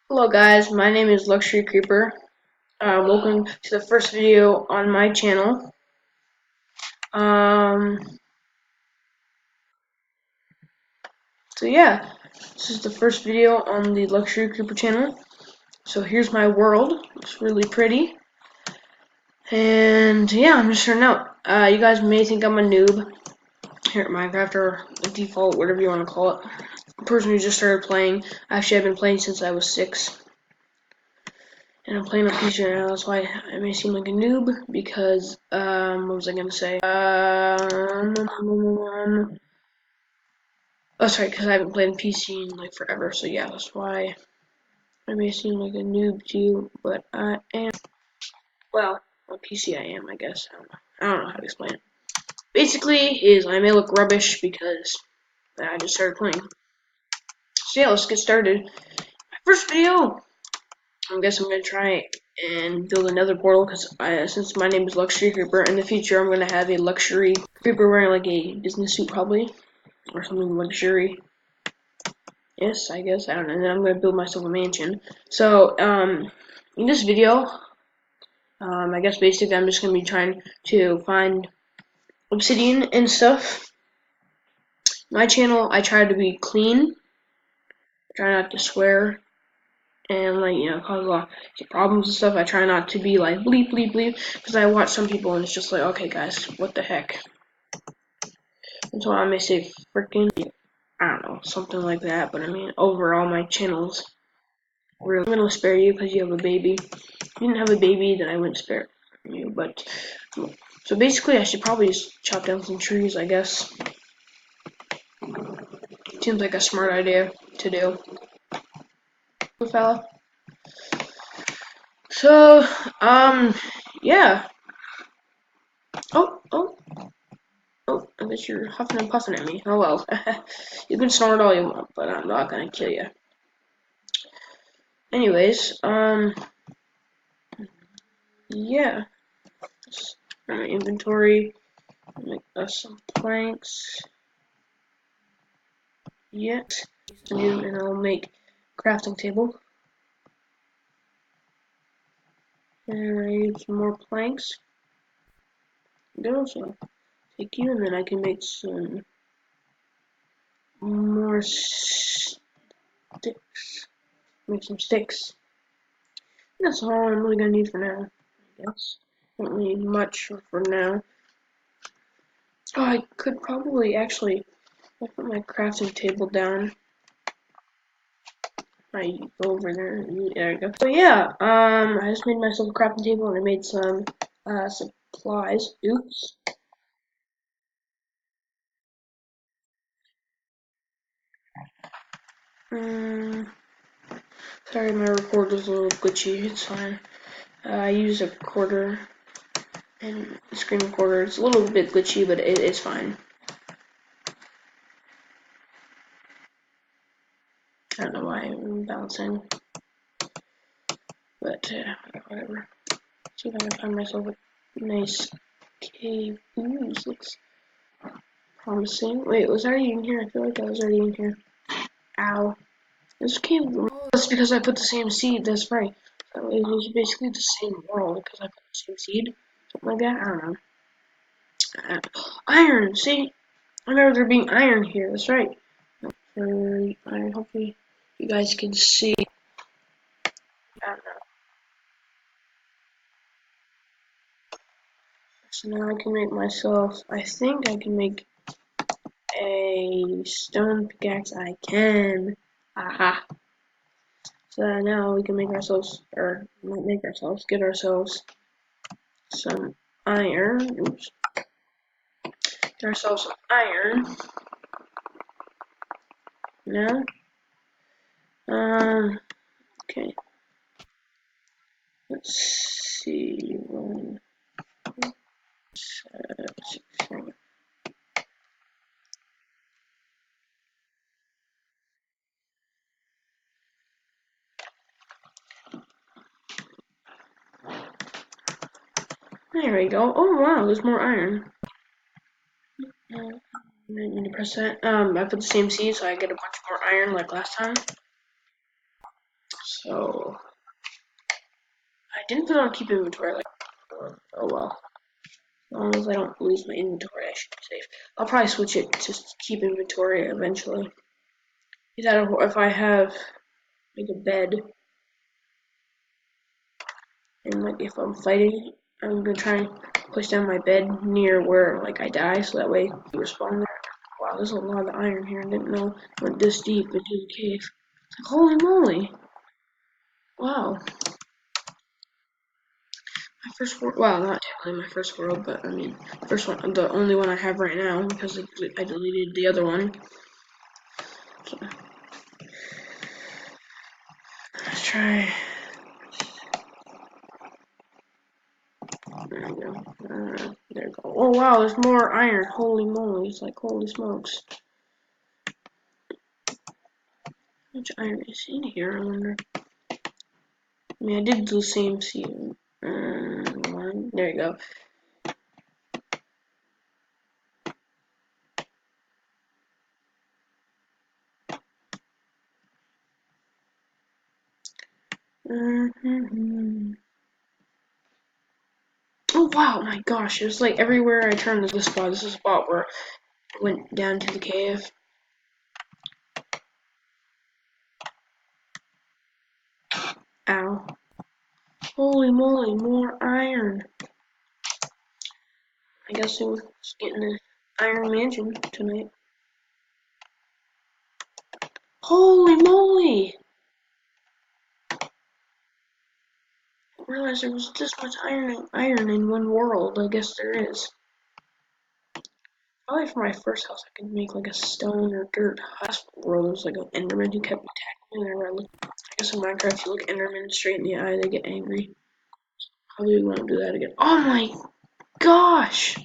Hello guys, my name is Luxury Creeper. Welcome to the first video on my channel. Um, so yeah, this is the first video on the Luxury Creeper channel. So here's my world. It's really pretty. And yeah, I'm just starting out. You guys may think I'm a noob here at Minecraft or default, whatever you want to call it. A person who just started playing. Actually, I've been playing since I was 6. And I'm playing on PC right now, that's why I may seem like a noob, because, what was I gonna say? Oh, sorry, because I haven't played on PC in, like, forever, so yeah, that's why I may seem like a noob to you, but I am, well, on PC I am, I guess, I don't know how to explain it. Basically, I may look rubbish, because I just started playing. So yeah, let's get started. My first video! I guess I'm gonna try and build another portal because since my name is Luxury Creeper, in the future I'm gonna have a luxury creeper wearing like a business suit probably or something luxury. Yes, I guess I don't know. And then I'm gonna build myself a mansion. So in this video, I guess basically I'm just gonna be trying to find obsidian and stuff. My channel, I try to be clean, try not to swear, and like cause a lot of problems and stuff. I try not to be like bleep bleep bleep because I watch some people and it's just like, okay guys, what the heck. And so I may say freaking, I don't know, something like that. But I mean, overall my channel's really, I'm gonna spare you because you have a baby. If you didn't have a baby, then I wouldn't spare you. But so basically I should probably just chop down some trees, I guess. Seems like a smart idea to do, fella. So yeah. Oh, I guess you're huffing and puffing at me. Oh well. You can snort all you want, but I'm not gonna kill you. Anyways, yeah. My inventory. Make us some planks. Yet. And I'll make crafting table. And I use some more planks. Go, so take you, and then I can make some more sticks. Make some sticks. That's all I'm really gonna need for now, I guess. Don't need much for now. Oh, I could probably actually put my crafting table down. I go over there. There we go. So yeah, I just made myself a crafting table and I made some supplies. Oops. Sorry, my recorder's a little glitchy. It's fine. I use a recorder and a screen recorder. It's a little bit glitchy, but it's fine. I don't know why I'm bouncing, but whatever. See if I can find myself a nice cave. Ooh, this looks promising. Wait, was I already in here? I feel like I was already in here. Ow. This cave. Oh, that's because I put the same seed. That's right. So it was basically the same world because I put the same seed. Something like that. I don't know. Iron. See, I remember there being iron here. That's right. Iron. Hopefully, you guys can see. I don't know. So now I can make myself. I think I can make a stone pickaxe. I can. Aha. So now we can make ourselves, or not make ourselves, get ourselves some iron. Oops. Get ourselves some iron. Now. Okay. Let's see. 1, 7, 6, 7. There we go. Oh wow, there's more iron. I need to press that. I put the same seed so I get a bunch more iron like last time. So I didn't put on keep inventory. Like, oh well. As long as I don't lose my inventory, I should be safe. I'll probably switch it to keep inventory eventually. If I have like a bed, and like if I'm fighting, I'm gonna try and push down my bed near where like I die, so that way you respawn there. Wow, there's a lot of iron here. I didn't know it went this deep into the cave. It's like, holy moly! Wow, my first world. Well, not technically my first world, but I mean, first one, the only one I have right now because I deleted the other one. So, let's try. There we go. There we go. Oh wow, there's more iron. Holy moly! It's like holy smokes. How much iron is in here? I wonder. I mean, I did do the same season. One. There you go. Oh wow, my gosh! It was like everywhere I turned is this spot. This is a spot where I went down to the cave. Ow! Holy moly, more iron! I guess it was getting an iron mansion tonight. Holy moly! I didn't realize there was this much iron in one world. I guess there is. Probably for my first house, I could make like a stone or dirt hospital world. There's like an Enderman who kept attacking me whenever I looked. I guess in Minecraft, if you look Enderman straight in the eye, they get angry. Probably won't do that again. Oh my gosh!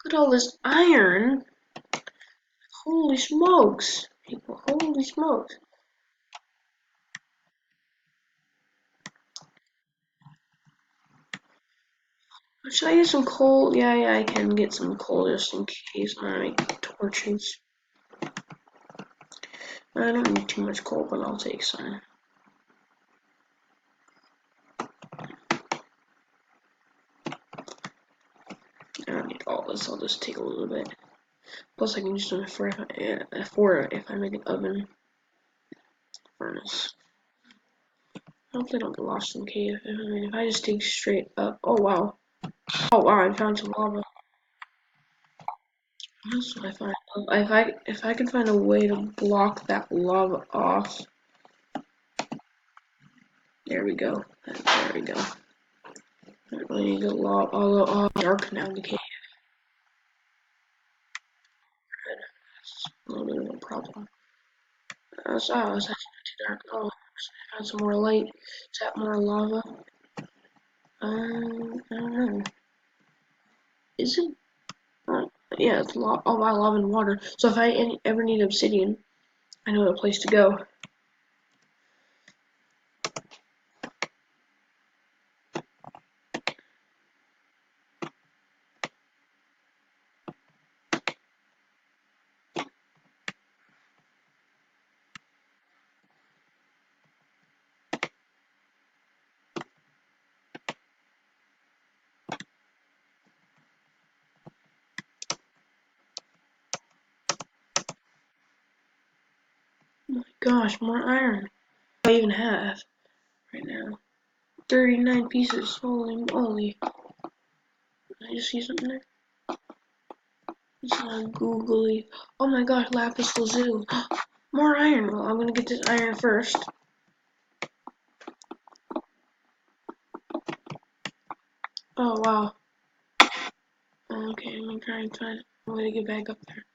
Look at all this iron! Holy smokes! People, holy smokes! Should I get some coal? Yeah, I can get some coal just in case I make torches. I don't need too much coal, but I'll take some. I don't need all this, I'll just take a little bit. Plus I can use them for if I make an oven furnace. Hopefully I don't get lost in the cave. I mean, if I just dig straight up. Oh wow. Oh wow, I found some lava. What else do I find? If I can find a way to block that lava off. There we go. There we go. I really need a lot. Although dark now in the cave. That's a little bit of a problem. It's actually not too dark. Oh, add some more light. Is that more lava? I don't know. Is it? Yeah, it's lava. Oh, my lava and water. So if I ever need obsidian, I know a place to go. Oh my gosh, more iron. I even have right now. 39 pieces. Holy moly. I just see something there? It's not googly. Oh my gosh, lapis lazuli. More iron. Well, I'm gonna get this iron first. Oh wow. Okay, I'm gonna try and find a way to get back up there.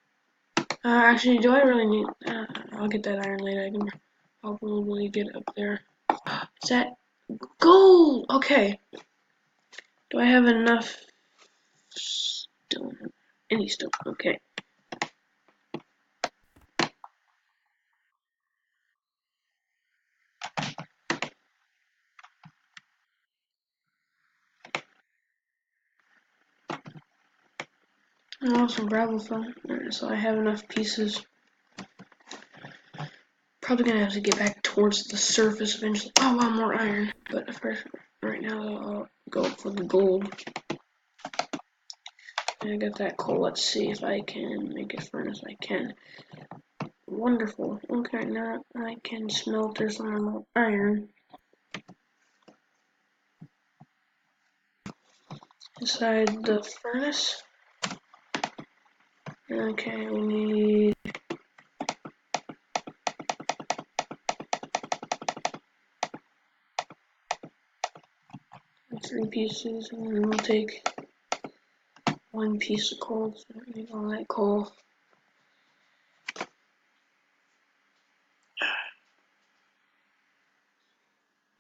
Actually, do I really need? I'll get that iron later. I can probably get up there. Is that gold? Okay. Do I have enough stone? Any stone? Okay. Oh, some gravel fell. Alright, so I have enough pieces. Probably gonna have to get back towards the surface eventually. Oh wow, more iron. But first, right now I'll go for the gold. I got that coal. Let's see if I can make a furnace. I can. Wonderful. Okay, now I can smelter some more iron inside the furnace. Okay, we need 3 pieces, and then we'll take 1 piece of coal. So we need all that coal.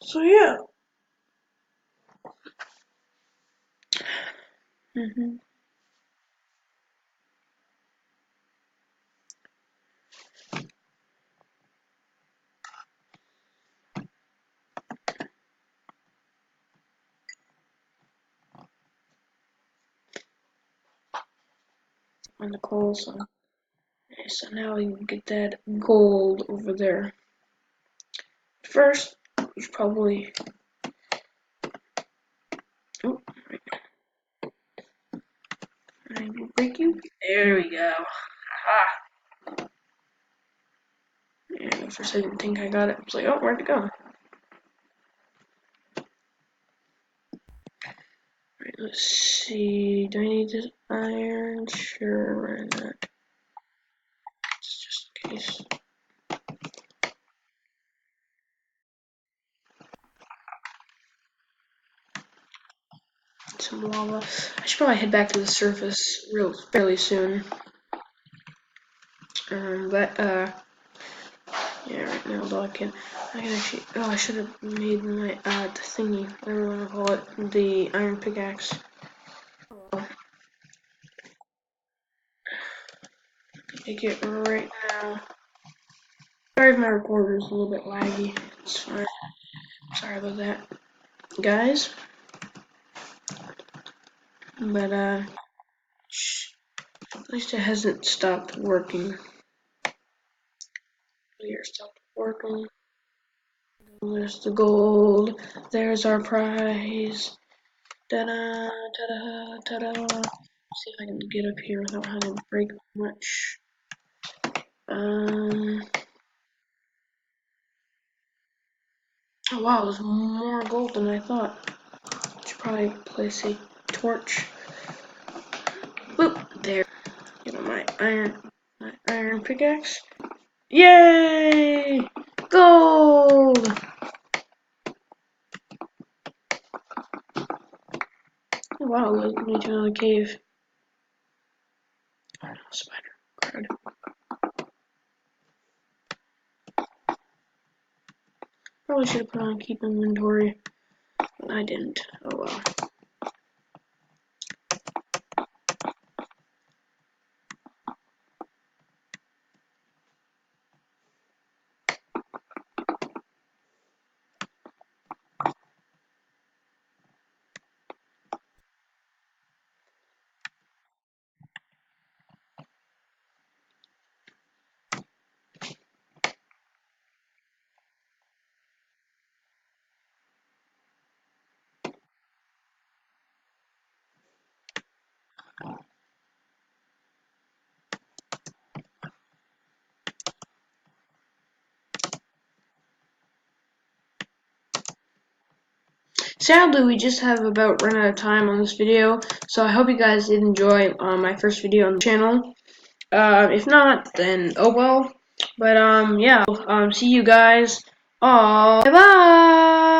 So yeah. On the coal, so now we can get that gold over there. First, we should probably. Oh, right. I will break you. There we go. Aha! Yeah, for a second, I didn't think I got it. I was like, oh, where'd it go? Right, let's see. Do I need this iron? Sure, why not? Just in case. Some lava. I should probably head back to the surface fairly soon. Yeah, right now though I can actually. Oh, I should have made my the thingy. Whatever you want to call it, the iron pickaxe. Make it right now. Sorry if my recorder is a little bit laggy. It's fine. Sorry about that, guys. But at least it hasn't stopped working. Here, stopped working. There's the gold. There's our prize. Ta-da! Ta-da! Ta-da! See if I can get up here without having to break much. Oh wow, there's more gold than I thought. Should probably place a torch. Boop! There. Get on my iron pickaxe. Yay! Gold! Oh, wow, let me to another cave. Oh, spider. Crud. Probably should have put on keep inventory, but I didn't. Oh well. Sadly, we just have about run out of time on this video, so I hope you guys did enjoy my first video on the channel. If not, then oh well. But yeah, see you guys all. Bye bye.